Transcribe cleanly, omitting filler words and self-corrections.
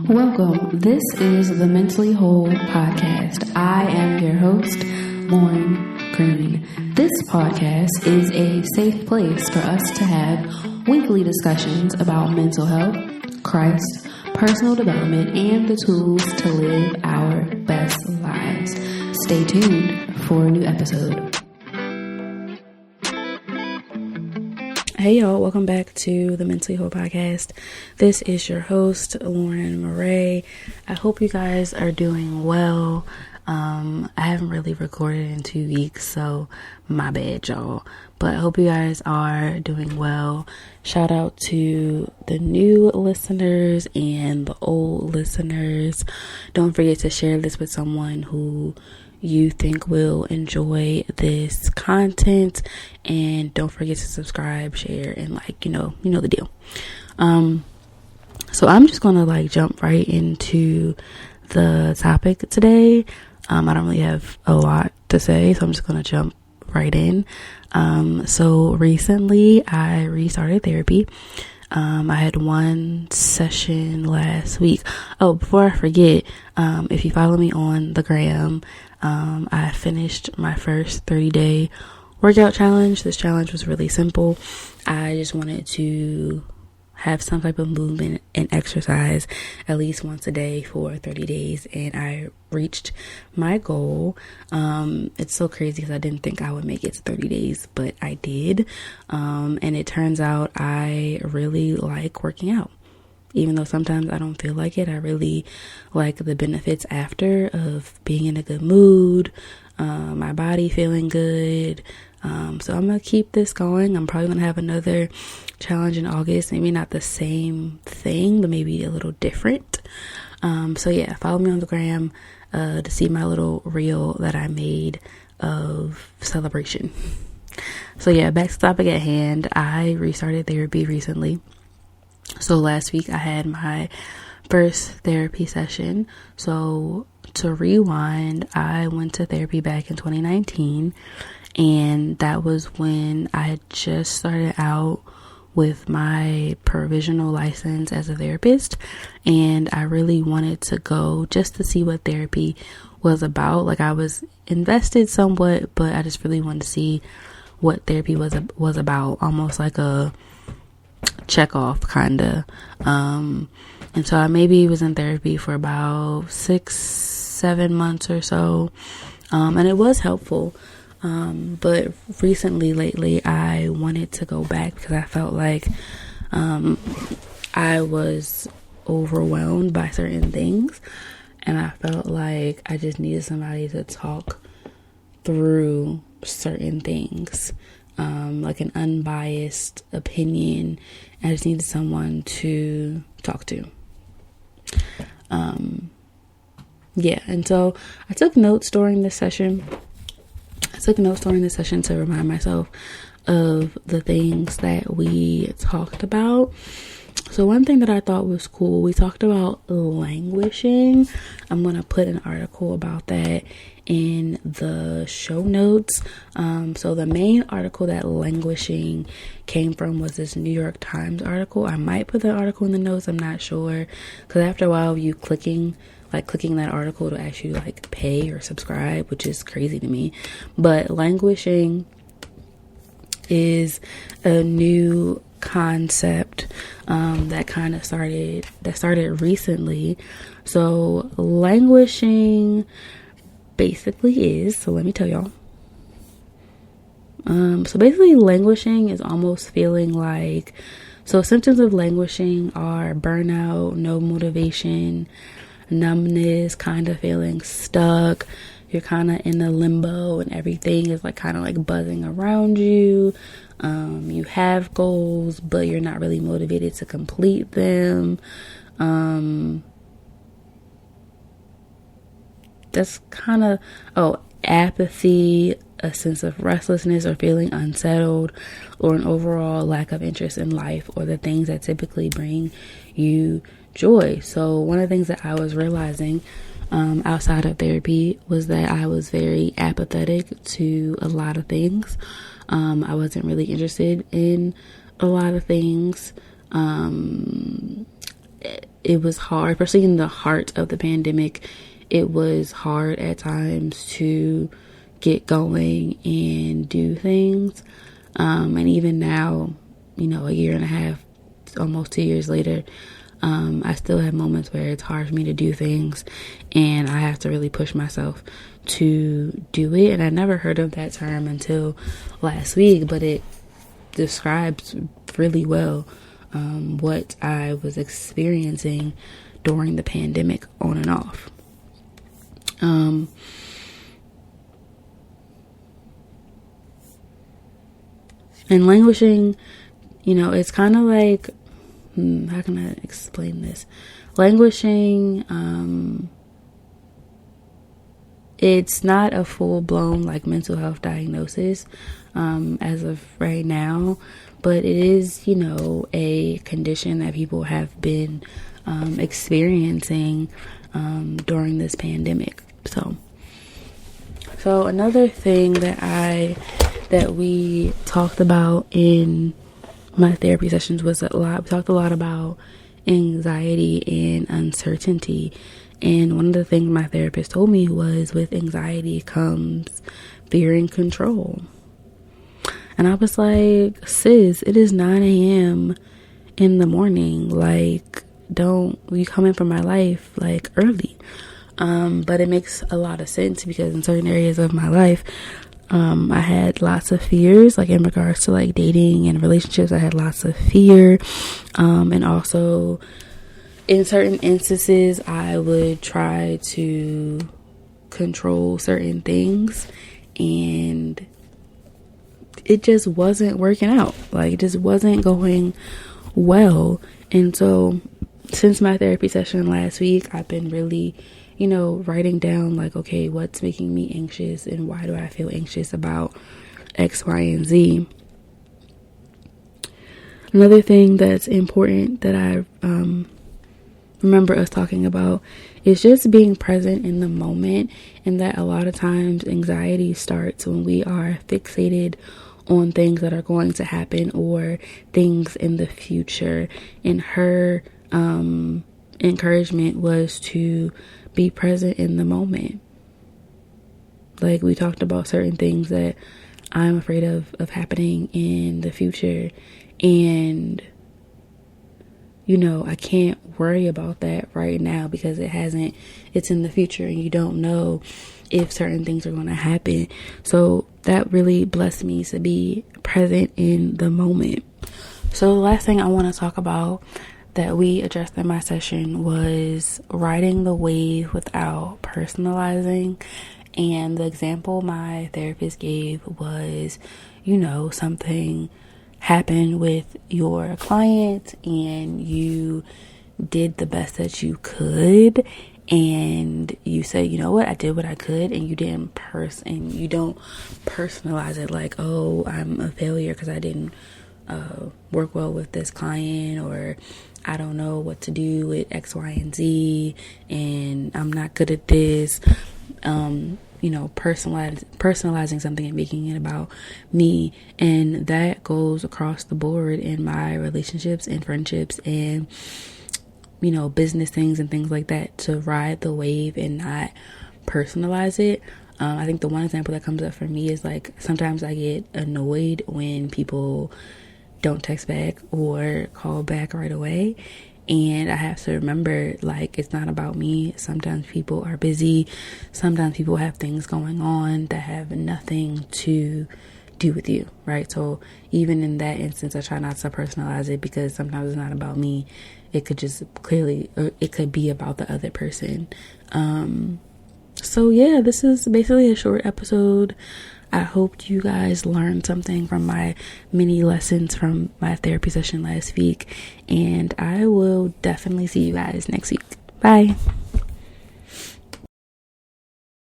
Welcome. This is the Mentally Whole podcast. I am your host, Lauren Green. This podcast is a safe place for us to have weekly discussions about mental health, Christ, personal development, and the tools to live our best lives. Stay tuned for a new episode. Hey y'all, welcome back to the Mentally Whole podcast. This is your host, Lauren Murray. I hope you guys are doing well. I haven't really recorded in 2 weeks, so my bad, y'all. But I hope you guys are doing well. Shout out to the new listeners and the old listeners. Don't forget to share this with someone who you think will enjoy this content, and don't forget to subscribe, share, and you know the deal. So I'm just gonna jump right into the topic today. I don't really have a lot to say, so I'm just gonna jump right in. So recently I restarted therapy. I had one session last week. Oh, before I forget, if you follow me on the gram, I finished my first 30-day workout challenge. This challenge was really simple. I just wanted to have some type of movement and exercise at least once a day for 30 days, and I reached my goal. It's so crazy because I didn't think I would make it to 30 days, but I did. And it turns out I really like working out. Even though sometimes I don't feel like it, I really like the benefits after of being in a good mood, my body feeling good. So I'm going to keep this going. I'm probably going to have another challenge in August. Maybe not the same thing, but maybe a little different. So yeah, follow me on the gram to see my little reel that I made of celebration. So yeah, back to the topic at hand. I restarted therapy recently. So last week I had my first therapy session. So to rewind, I went to therapy back in 2019, and that was when I had just started out with my provisional license as a therapist, and I really wanted to go just to see what therapy was about. I was invested somewhat, but I just really wanted to see what therapy was about, almost like a check off kind of. And so I maybe was in therapy for about 6-7 months or so, and it was helpful. But lately I wanted to go back because I felt like I was overwhelmed by certain things, and I felt like I just needed somebody to talk through certain things, like an unbiased opinion. I just needed someone to talk to. And so I took notes during this session. To remind myself of the things that we talked about. So one thing that I thought was cool, we talked about languishing. I'm going to put an article about that in the show notes. So the main article that languishing came from was this New York Times article. I might put the article in the notes, I'm not sure, because after a while you clicking that article to actually pay or subscribe, which is crazy to me. But languishing is a new concept that started recently. So languishing basically is, so let me tell y'all. So basically languishing is almost feeling so symptoms of languishing are burnout, no motivation, numbness, kind of feeling stuck. You're kind of in a limbo and everything is buzzing around you. You have goals, but you're not really motivated to complete them. That's apathy, a sense of restlessness or feeling unsettled, or an overall lack of interest in life or the things that typically bring you joy. So one of the things that I was realizing outside of therapy was that I was very apathetic to a lot of things. I wasn't really interested in a lot of things. it was hard, especially in the heart of the pandemic. It was hard at times to get going and do things. And even now, a year and a half, almost 2 years later, I still have moments where it's hard for me to do things, and I have to really push myself to do it. And I never heard of that term until last week, but it describes really well what I was experiencing during the pandemic on and off. And languishing, it's kind of like, how can I explain this? Languishing, it's not a full-blown like mental health diagnosis as of right now, but it is, a condition that people have been experiencing during this pandemic. So another thing that we talked about in my therapy sessions was we talked a lot about anxiety and uncertainty. And one of the things my therapist told me was, with anxiety comes fearing control. And I was like, sis, it is 9 a.m. in the morning. Like, don't you come in for my life like early. But it makes a lot of sense because in certain areas of my life, I had lots of fears, like in regards to like dating and relationships. I had lots of fear. And also in certain instances, I would try to control certain things, and it just wasn't working out. Like, it just wasn't going well. And so since my therapy session last week, I've been really, writing down like, okay, what's making me anxious and why do I feel anxious about X, Y, and Z. Another thing that's important that I remember us talking about is just being present in the moment, and that a lot of times anxiety starts when we are fixated on things that are going to happen or things in the future. And her encouragement was to be present in the moment. Like, we talked about certain things that I'm afraid of happening in the future, and I can't worry about that right now because it's in the future and you don't know if certain things are going to happen. So that really blessed me to be present in the moment. So the last thing I want to talk about that we addressed in my session was riding the wave without personalizing. And the example my therapist gave was, something happened with your client and you did the best that you could, and you said, you know what, I did what I could, and you don't personalize it like, oh, I'm a failure because I didn't work well with this client, or I don't know what to do with X, Y, and Z, and I'm not good at this. Personalizing something and making it about me. And that goes across the board in my relationships and friendships and, business things and things like that, to ride the wave and not personalize it. I think the one example that comes up for me is like, sometimes I get annoyed when people don't text back or call back right away. And I have to remember, like, it's not about me. Sometimes people are busy. Sometimes people have things going on that have nothing to do with you, right? So even in that instance, I try not to personalize it because sometimes it's not about me. It could just it could be about the other person. So yeah, this is basically a short episode. I hope you guys learned something from my mini lessons from my therapy session last week, and I will definitely see you guys next week. Bye.